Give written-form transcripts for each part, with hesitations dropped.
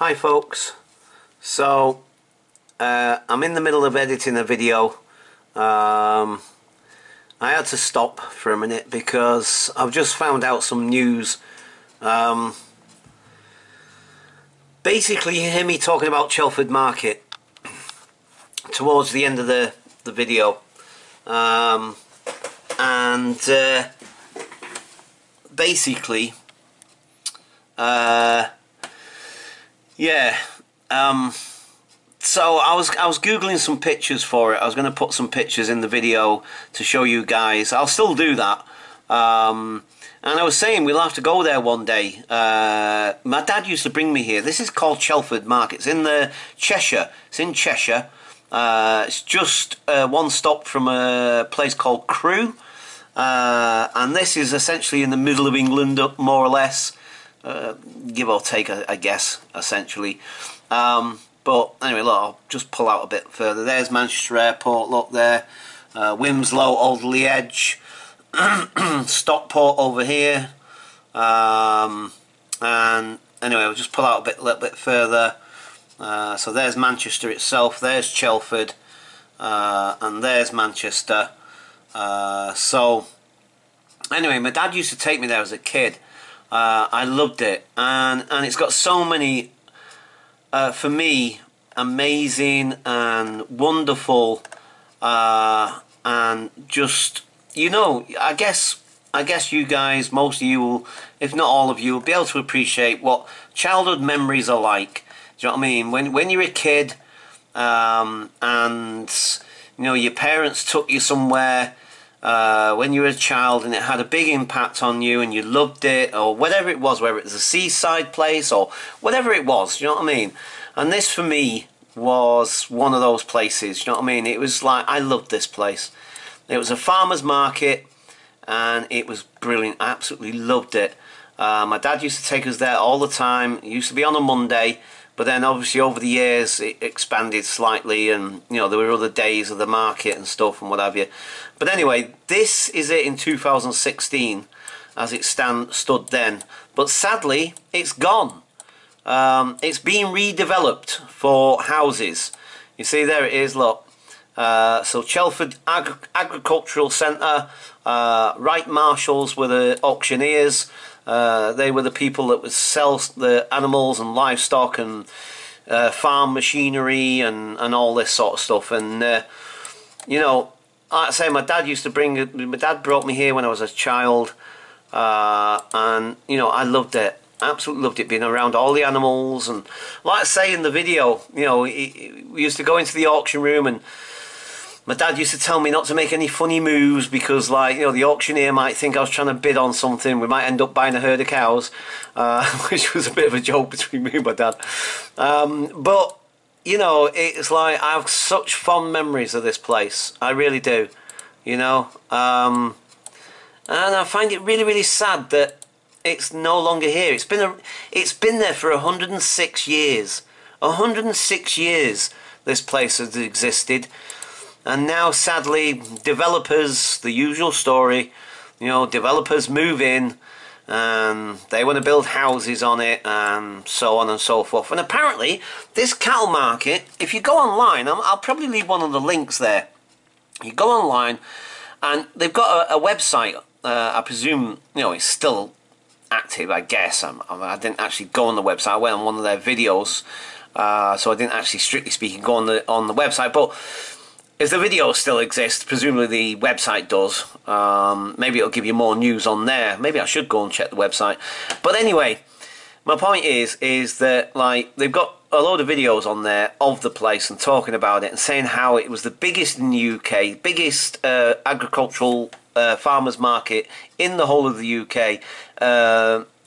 Hi folks, so I'm in the middle of editing a video. I had to stop for a minute because I've just found out some news. Basically you hear me talking about Chelford Market towards the end of the video, and basically so I was googling some pictures for it. I was going to put some pictures in the video to show you guys. I'll still do that. And I was saying we'll have to go there one day. My dad used to bring me here. This is called Chelford Market. It's in Cheshire. It's in Cheshire. It's just one stop from a place called Crewe. And this is essentially in the middle of England, more or less. Give or take, I guess, essentially. But anyway, look, I'll just pull out a bit further. There's Manchester Airport, look there. Wilmslow, Alderley Edge. Stockport over here. And anyway, I'll just pull out a little bit further. So there's Manchester itself, there's Chelford, and there's Manchester. So anyway, my dad used to take me there as a kid. I loved it, and it's got so many, for me, amazing and wonderful, and just, you know, I guess you guys, most of you will, if not all of you, will be able to appreciate what childhood memories are like. Do you know what I mean? When you're a kid, and you know your parents took you somewhere when you were a child, and it had a big impact on you, and you loved it, or whatever it was, whether it was a seaside place or whatever it was. Do you know what I mean? And this for me was one of those places. Do you know what I mean? It was like, I loved this place. It was a farmer's market, and it was brilliant. I absolutely loved it. My dad used to take us there all the time. It used to be on a Monday, but then obviously over the years it expanded slightly, and you know there were other days of the market and stuff and what have you. But anyway, this is it in 2016 as it stood then. But sadly, it's gone. It's being redeveloped for houses. You see, there it is, look. So Chelford Agricultural Centre, Wright Marshalls were the auctioneers. They were the people that would sell the animals and livestock and farm machinery and all this sort of stuff. And you know, like I say, my dad brought me here when I was a child, and you know, I loved it. Absolutely loved it, being around all the animals. And like I say in the video, you know, we used to go into the auction room, and my dad used to tell me not to make any funny moves because, like, you know, the auctioneer might think I was trying to bid on something. We might end up buying a herd of cows, which was a bit of a joke between me and my dad. But, you know, it's like I have such fond memories of this place. I really do, you know. And I find it really, really sad that it's no longer here. It's been there for 106 years. 106 years this place has existed. And now, sadly, developers, the usual story, you know, developers move in and they want to build houses on it and so on and so forth. And apparently, this cattle market, if you go online, I'll probably leave one of the links there. You go online and they've got a website. I presume, you know, it's still active, I guess. I didn't actually go on the website. I went on one of their videos, so I didn't actually, strictly speaking, go on the website. But if the video still exists, presumably the website does. Maybe it'll give you more news on there. Maybe I should go and check the website. But anyway, my point is that, like, they've got a load of videos on there of the place and talking about it and saying how it was the biggest in the UK, biggest agricultural farmers market in the whole of the UK.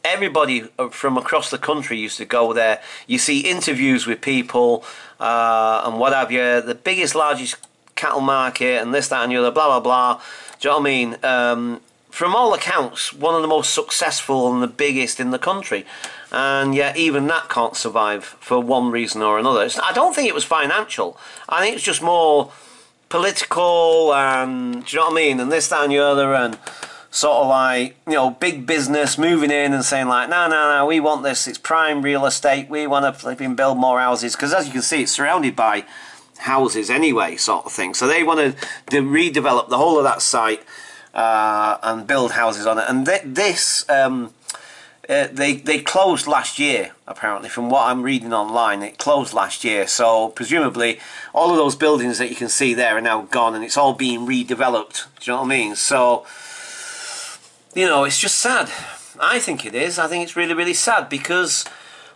Everybody from across the country used to go there. You see interviews with people and what have you. The biggest, largest cattle market and this, that and the other, blah blah blah. Do you know what I mean? From all accounts, one of the most successful and the biggest in the country, and yet even that can't survive for one reason or another. I don't think it was financial. I think it's just more political, and do you know what I mean, and this, that and the other, and sort of like, you know, big business moving in and saying like, no, we want this, it's prime real estate, we want to flipping build more houses, because as you can see, it's surrounded by houses anyway, sort of thing. So they want to redevelop the whole of that site and build houses on it. And they closed last year, apparently, from what I'm reading online. It closed last year, so presumably all of those buildings that you can see there are now gone, and it's all being redeveloped. Do you know what I mean? So, you know, it's just sad. I think it is. I think it's really, really sad because,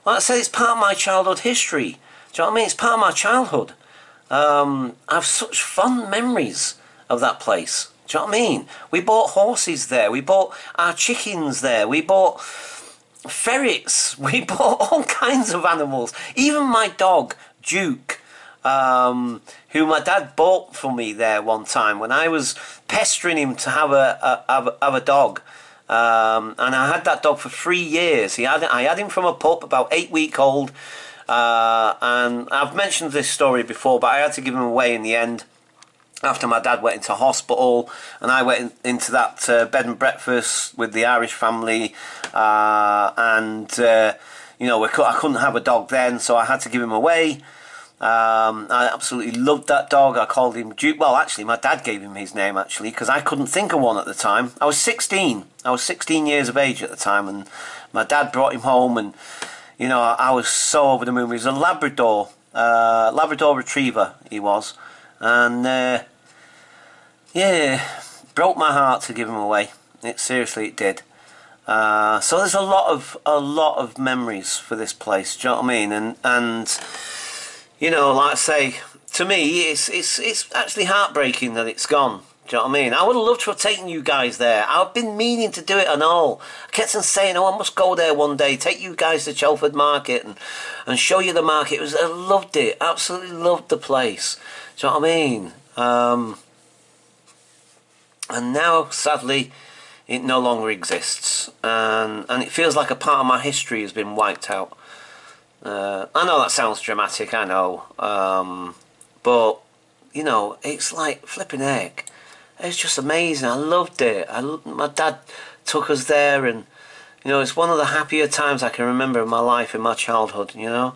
like I said, it's part of my childhood history. Do you know what I mean? It's part of my childhood. I have such fond memories of that place. Do you know what I mean? We bought horses there. We bought our chickens there. We bought ferrets. We bought all kinds of animals. Even my dog, Duke, who my dad bought for me there one time when I was pestering him to have a dog. And I had that dog for 3 years. I had him from a pup, about 8 weeks old. And I've mentioned this story before, but I had to give him away in the end after my dad went into hospital, and I went into that bed and breakfast with the Irish family, and you know, I couldn't have a dog then, so I had to give him away. I absolutely loved that dog. I called him Duke. Well, actually, my dad gave him his name, actually, because I couldn't think of one at the time. I was 16. I was 16 years of age at the time, and my dad brought him home, and you know, I was so over the moon. He was a Labrador Retriever, he was. And, yeah, broke my heart to give him away. Seriously, it did. So there's a lot of memories for this place, do you know what I mean? And you know, like I say, to me, it's actually heartbreaking that it's gone. Do you know what I mean? I would have loved to have taken you guys there. I've been meaning to do it and all. I kept on saying, oh, I must go there one day, take you guys to Chelford Market and show you the market. I loved it. Absolutely loved the place. Do you know what I mean? And now, sadly, it no longer exists. And it feels like a part of my history has been wiped out. I know that sounds dramatic, I know. But, you know, it's like flipping heck. It's just amazing. I loved it. My dad took us there, and you know, it's one of the happier times I can remember in my life, in my childhood. You know,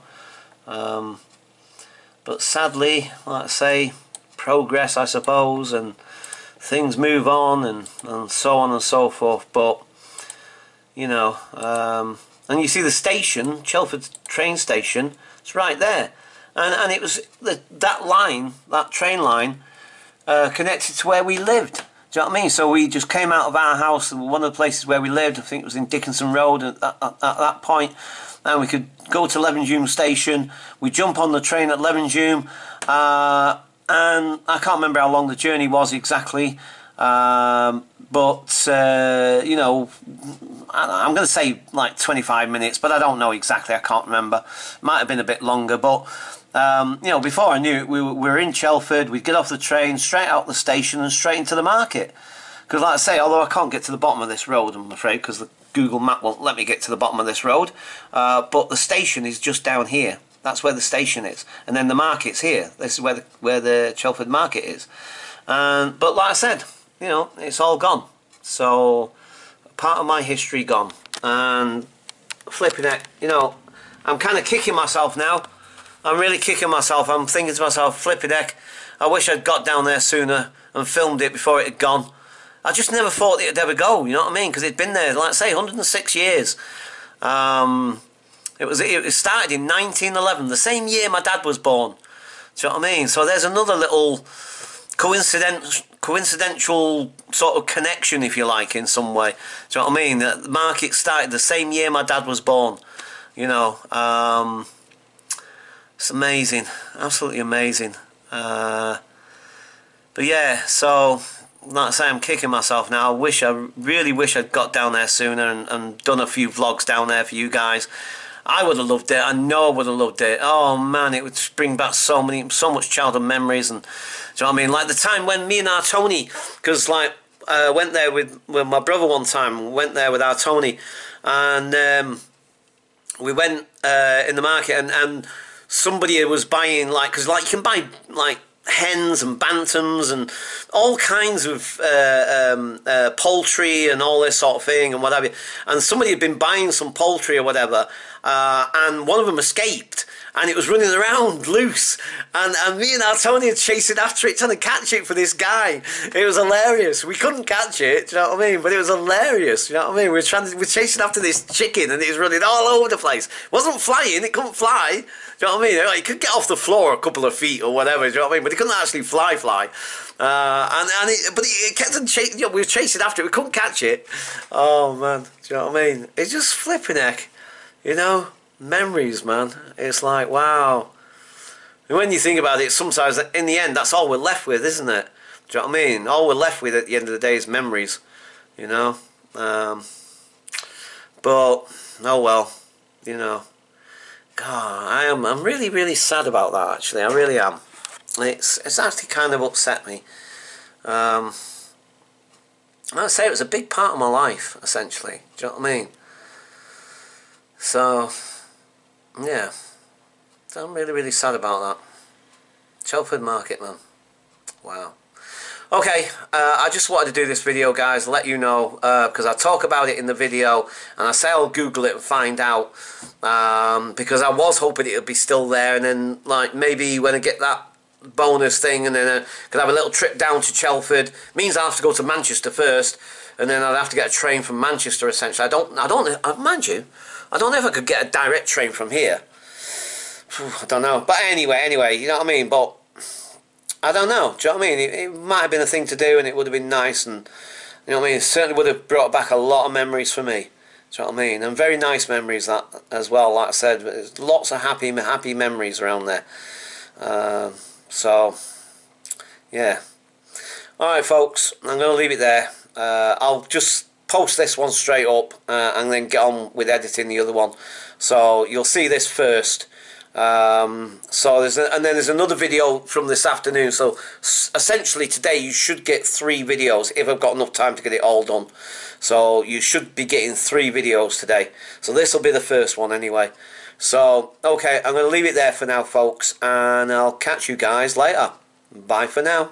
but sadly, like I say, progress, I suppose, and things move on, and so on and so forth. But you know, and you see the station, Chelford train station. It's right there, and it was that train line. Connected to where we lived. Do you know what I mean? So we just came out of our house, one of the places where we lived, I think it was in Dickinson Road at that point, and we could go to Levenshulme station. We jump on the train at Levenshulme, and I can't remember how long the journey was exactly, but you know, I'm going to say like 25 minutes, but I don't know exactly, I can't remember. Might have been a bit longer, but you know, before I knew it, we were in Chelford. We'd get off the train, straight out the station and straight into the market. Because like I say, although I can't get to the bottom of this road, I'm afraid, because the Google map won't let me get to the bottom of this road, but the station is just down here. That's where the station is. And then the market's here. This is where the Chelford Market is. But like I said, you know, it's all gone. So, part of my history gone. And flipping it, you know, I'm kind of kicking myself now. I'm really kicking myself. I'm thinking to myself, flipping heck, I wish I'd got down there sooner and filmed it before it had gone. I just never thought it would ever go, you know what I mean? Because it'd been there, like I say, 106 years. It started in 1911, the same year my dad was born. Do you know what I mean? So there's another little coincidental sort of connection, if you like, in some way. Do you know what I mean? The market started the same year my dad was born. You know, it's amazing, absolutely amazing. But yeah, so like I say, I'm kicking myself now. I really wish I'd got down there sooner and done a few vlogs down there for you guys. I would have loved it. I know I would have loved it. Oh man, it would bring back so much childhood memories. And do you know what I mean? Like the time when me and our Tony, because like I went there with my brother one time. Went there with our Tony, and we went in the market, and somebody was buying, like, because like you can buy like hens and bantams and all kinds of poultry and all this sort of thing and whatever. And somebody had been buying some poultry or whatever, and one of them escaped. And it was running around loose, and me and Antonio chasing after it, trying to catch it for this guy. It was hilarious. We couldn't catch it, do you know what I mean? But it was hilarious, you know what I mean? We were chasing after this chicken, and it was running all over the place. It wasn't flying, it couldn't fly. Do you know what I mean? Like, it could get off the floor a couple of feet or whatever, do you know what I mean? But it couldn't actually fly. But it kept on chasing. You know, we were chasing after it, we couldn't catch it. Oh man, do you know what I mean? It's just flipping heck, you know. Memories, man. It's like, wow. And when you think about it, sometimes in the end, that's all we're left with, isn't it? Do you know what I mean? All we're left with at the end of the day is memories, you know. But oh well, you know. God, I'm really, really sad about that. Actually, I really am. It's actually kind of upset me. I'd say it was a big part of my life, essentially. Do you know what I mean? So. Yeah, so I'm really, really sad about that. Chelford Market, man. Wow. Okay, I just wanted to do this video, guys, let you know, because I talk about it in the video, and I say I'll Google it and find out, because I was hoping it would be still there, and then, like, maybe when I get that bonus thing, and then I could have a little trip down to Chelford. Means I have to go to Manchester first, and then I'd have to get a train from Manchester, essentially. Mind you, I don't know if I could get a direct train from here. I don't know. But anyway, you know what I mean? But I don't know. Do you know what I mean? It might have been a thing to do, and it would have been nice, and you know what I mean? It certainly would have brought back a lot of memories for me. Do you know what I mean? And very nice memories that as well. Like I said, there's lots of happy memories around there. So yeah. All right, folks. I'm going to leave it there. I'll just post this one straight up and then get on with editing the other one. So you'll see this first. So then there's another video from this afternoon. So essentially today you should get 3 videos if I've got enough time to get it all done. So you should be getting 3 videos today. So this will be the first one anyway. So okay, I'm going to leave it there for now, folks, and I'll catch you guys later. Bye for now.